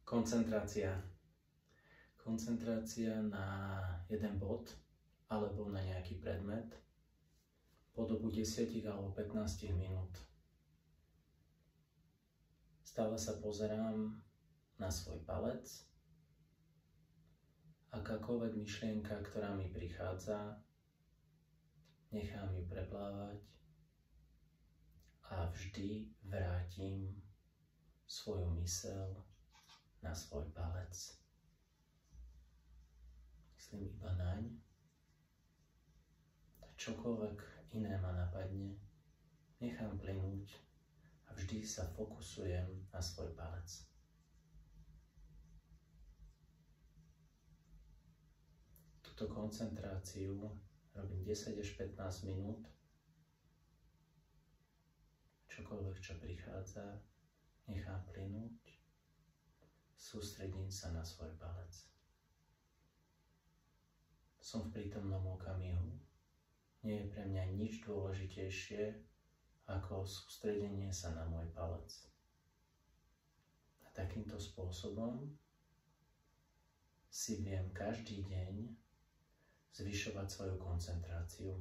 Koncentrácia. Koncentrácia na jeden bod alebo na nejaký predmet po dobu 10 alebo 15 minút. Stále sa pozerám na svoj palec. Akákoľvek myšlienka, ktorá mi prichádza, nechám ju preplávať a vždy vrátim svoju myseľ na svoj palec. Myslím iba naň. Čokoľvek iné ma napadne, nechám plynúť a vždy sa fokusujem na svoj palec. Túto koncentráciu robím 10 až 15 minút. Čokoľvek, čo prichádza, nechám plynúť. Sústredím sa na svoj palec. Som v prítomnom okamihu. Nie je pre mňa nič dôležitejšie ako sústredenie sa na môj palec. A takýmto spôsobom si viem každý deň zvyšovať svoju koncentráciu.